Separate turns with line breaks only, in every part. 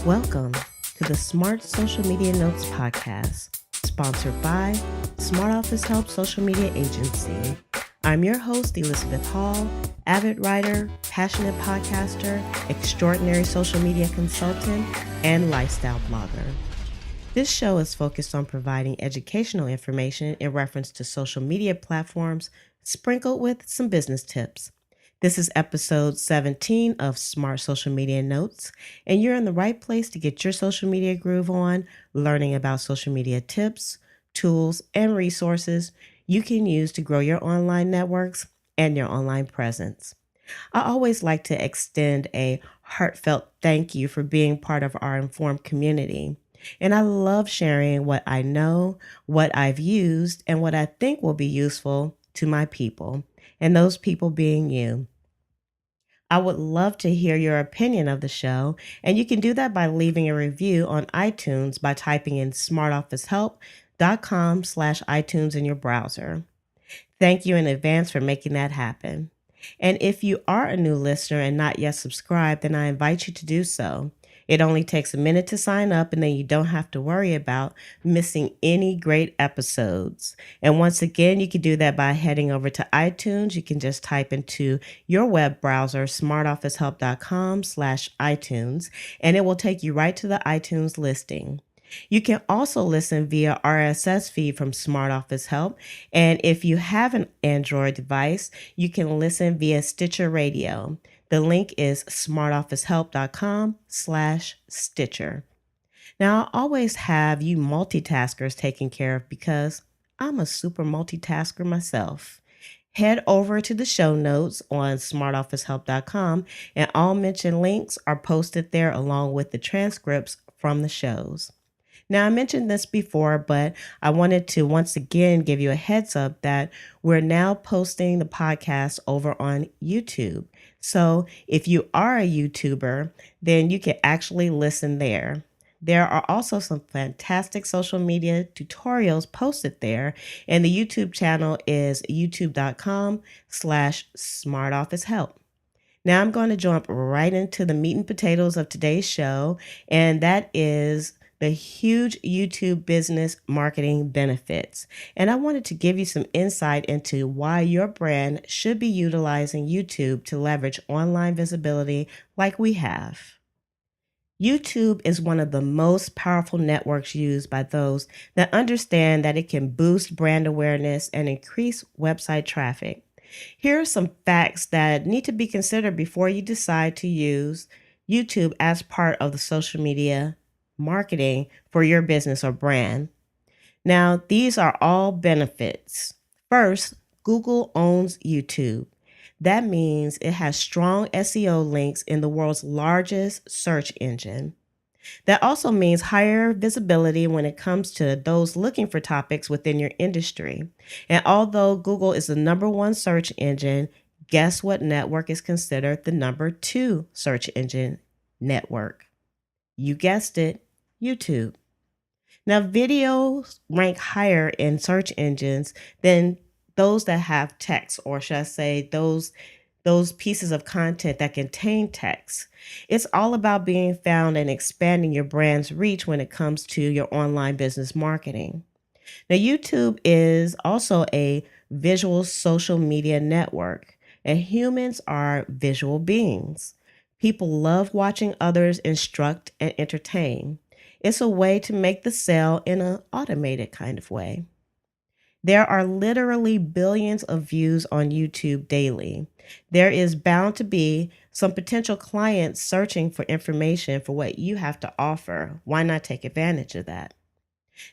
Welcome to the Smart Social Media Notes podcast, sponsored by Smart Office Help Social Media Agency. I'm your host, Elizabeth Hall, avid writer, passionate podcaster, extraordinary social media consultant, and lifestyle blogger. This show is focused on providing educational information in reference to social media platforms, sprinkled with some business tips. This is episode 17 of Smart Social Media Notes, and you're in the right place to get your social media groove on, learning about social media tips, tools, and resources you can use to grow your online networks and your online presence. I always like to extend a heartfelt thank you for being part of our informed community. And I love sharing what I know, what I've used, and what I think will be useful to my people, and those people being you. I would love to hear your opinion of the show, and you can do that by leaving a review on iTunes by typing in smartofficehelp.com/iTunes in your browser. Thank you in advance for making that happen. And if you are a new listener and not yet subscribed, then I invite you to do so. It only takes a minute to sign up, and then you don't have to worry about missing any great episodes. And once again, you can do that by heading over to iTunes. You can just type into your web browser, smartofficehelp.com/iTunes, and it will take you right to the iTunes listing. You can also listen via RSS feed from Smart Office Help. And if you have an Android device, you can listen via Stitcher Radio. The link is smartofficehelp.com/Stitcher. Now, I always have you multitaskers taken care of because I'm a super multitasker myself. Head over to the show notes on smartofficehelp.com, and all mentioned links are posted there along with the transcripts from the shows. Now, I mentioned this before, but I wanted to once again give you a heads up that we're now posting the podcast over on YouTube. So if you are a YouTuber, then you can actually listen there. There are also some fantastic social media tutorials posted there, and the YouTube channel is youtube.com/smartofficehelp. Now I'm going to jump right into the meat and potatoes of today's show, and that is the huge YouTube business marketing benefits. And I wanted to give you some insight into why your brand should be utilizing YouTube to leverage online visibility like we have. YouTube is one of the most powerful networks used by those that understand that it can boost brand awareness and increase website traffic. Here are some facts that need to be considered before you decide to use YouTube as part of the social media marketing for your business or brand. Now, these are all benefits. First, Google owns YouTube. That means it has strong SEO links in the world's largest search engine. That also means higher visibility when it comes to those looking for topics within your industry. And although Google is the number one search engine, guess what network is considered the number two search engine network? You guessed it, YouTube. Now, videos rank higher in search engines than those that have text, or should I say those pieces of content that contain text. It's all about being found and expanding your brand's reach when it comes to your online business marketing. Now, YouTube is also a visual social media network, and humans are visual beings. People love watching others instruct and entertain. It's a way to make the sale in an automated kind of way. There are literally billions of views on YouTube daily. There is bound to be some potential clients searching for information for what you have to offer. Why not take advantage of that?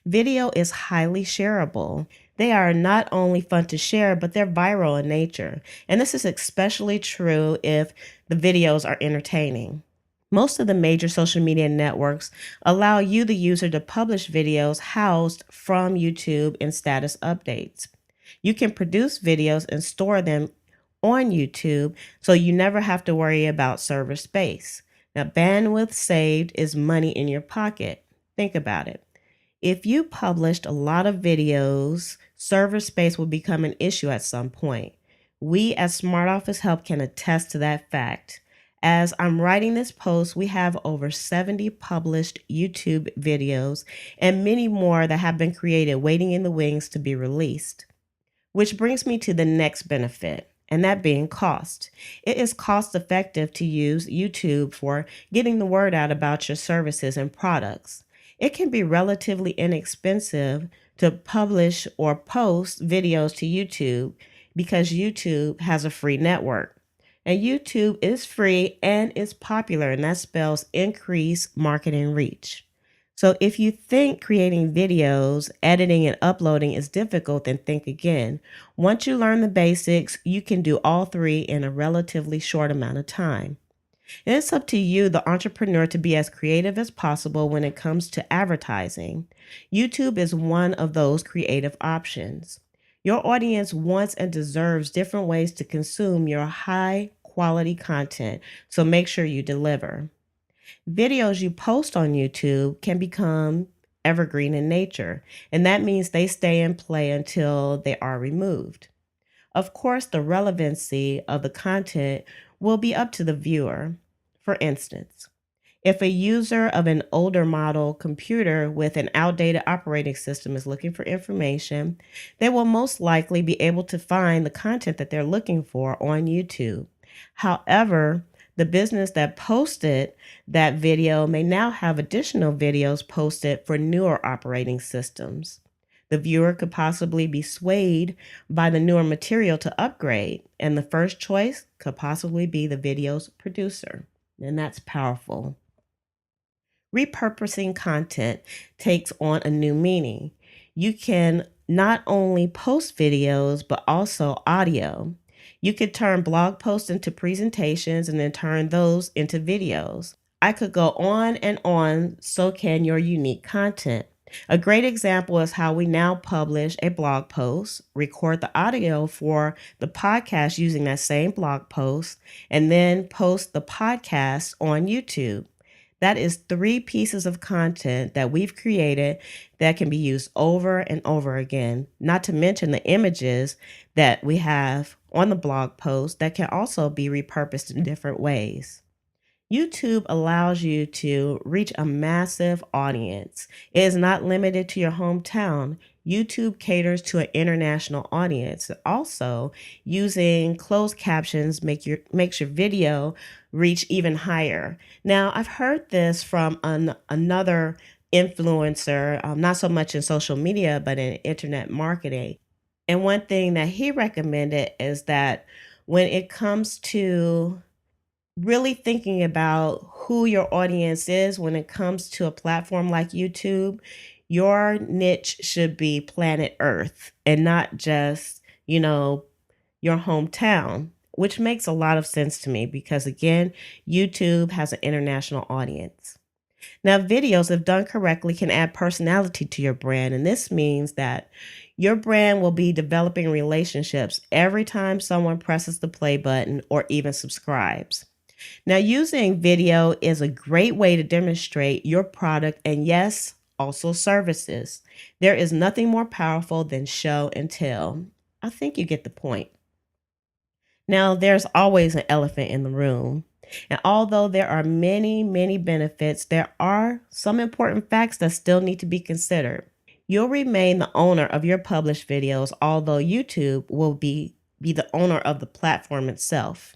Video is highly shareable. They are not only fun to share, but they're viral in nature. And this is especially true if the videos are entertaining. Most of the major social media networks allow you, the user, to publish videos housed from YouTube in status updates. You can produce videos and store them on YouTube, so you never have to worry about server space. Now, bandwidth saved is money in your pocket. Think about it. If you published a lot of videos, server space will become an issue at some point. We at Smart Office Help can attest to that fact. As I'm writing this post, we have over 70 published YouTube videos and many more that have been created waiting in the wings to be released. Which brings me to the next benefit, and that being cost. It is cost effective to use YouTube for getting the word out about your services and products. It can be relatively inexpensive to publish or post videos to YouTube because YouTube has a free network. And YouTube is free and is popular, and that spells increased marketing reach. So if you think creating videos, editing, and uploading is difficult, then think again. Once you learn the basics, you can do all three in a relatively short amount of time. And it's up to you, the entrepreneur, to be as creative as possible when it comes to advertising. YouTube is one of those creative options. Your audience wants and deserves different ways to consume your high quality content, so make sure you deliver. Videos you post on YouTube can become evergreen in nature, and that means they stay in play until they are removed. Of course, the relevancy of the content will be up to the viewer. For instance, if a user of an older model computer with an outdated operating system is looking for information, they will most likely be able to find the content that they're looking for on YouTube. However, the business that posted that video may now have additional videos posted for newer operating systems. The viewer could possibly be swayed by the newer material to upgrade, and the first choice could possibly be the video's producer. And that's powerful. Repurposing content takes on a new meaning. You can not only post videos, but also audio. You could turn blog posts into presentations and then turn those into videos. I could go on and on, so can your unique content. A great example is how we now publish a blog post, record the audio for the podcast using that same blog post, and then post the podcast on YouTube. That is 3 pieces of content that we've created that can be used over and over again, not to mention the images that we have on the blog post that can also be repurposed in different ways. YouTube allows you to reach a massive audience. It is not limited to your hometown. YouTube caters to an international audience. Also, using closed captions makes your video reach even higher. Now, I've heard this from another influencer, not so much in social media, but in internet marketing. And one thing that he recommended is that when it comes to really thinking about who your audience is when it comes to a platform like YouTube, your niche should be planet Earth and not just, your hometown, which makes a lot of sense to me because, again, YouTube has an international audience. Now, videos, if done correctly, can add personality to your brand, and this means that your brand will be developing relationships every time someone presses the play button or even subscribes. Now, using video is a great way to demonstrate your product and, yes, also services. There is nothing more powerful than show and tell. I think you get the point. Now, there's always an elephant in the room. And although there are many, many benefits, there are some important facts that still need to be considered. You'll remain the owner of your published videos, although YouTube will be the owner of the platform itself.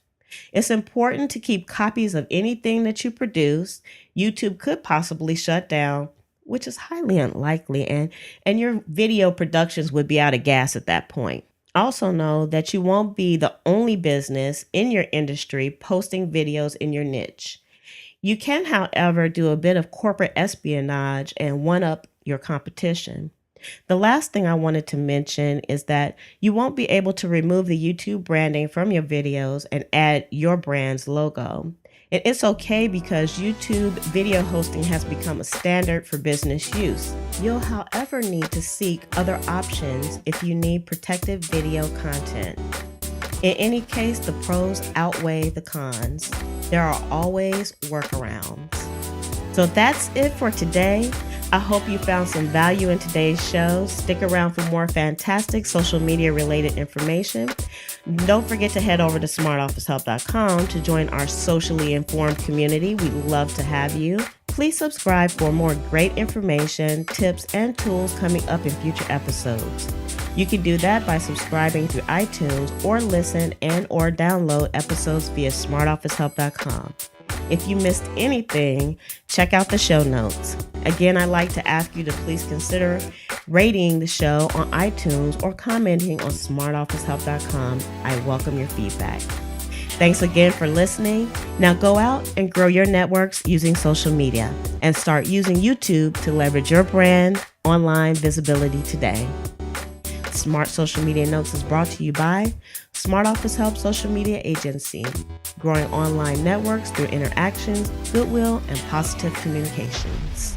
It's important to keep copies of anything that you produce. YouTube could possibly shut down, which is highly unlikely, and your video productions would be out of gas at that point. Also know that you won't be the only business in your industry posting videos in your niche. You can, however, do a bit of corporate espionage and one-up your competition. The last thing I wanted to mention is that you won't be able to remove the YouTube branding from your videos and add your brand's logo. And it's okay because YouTube video hosting has become a standard for business use. You'll, however, need to seek other options if you need protected video content. In any case, the pros outweigh the cons. There are always workarounds. So that's it for today. I hope you found some value in today's show. Stick around for more fantastic social media related information. Don't forget to head over to smartofficehelp.com to join our socially informed community. We'd love to have you. Please subscribe for more great information, tips, and tools coming up in future episodes. You can do that by subscribing through iTunes or listen and/or download episodes via smartofficehelp.com. If you missed anything, check out the show notes. Again, I'd like to ask you to please consider rating the show on iTunes or commenting on smartofficehelp.com. I welcome your feedback. Thanks again for listening. Now go out and grow your networks using social media and start using YouTube to leverage your brand online visibility today. Smart Social Media Notes is brought to you by Smart Office Help Social Media Agency, growing online networks through interactions, goodwill, and positive communications.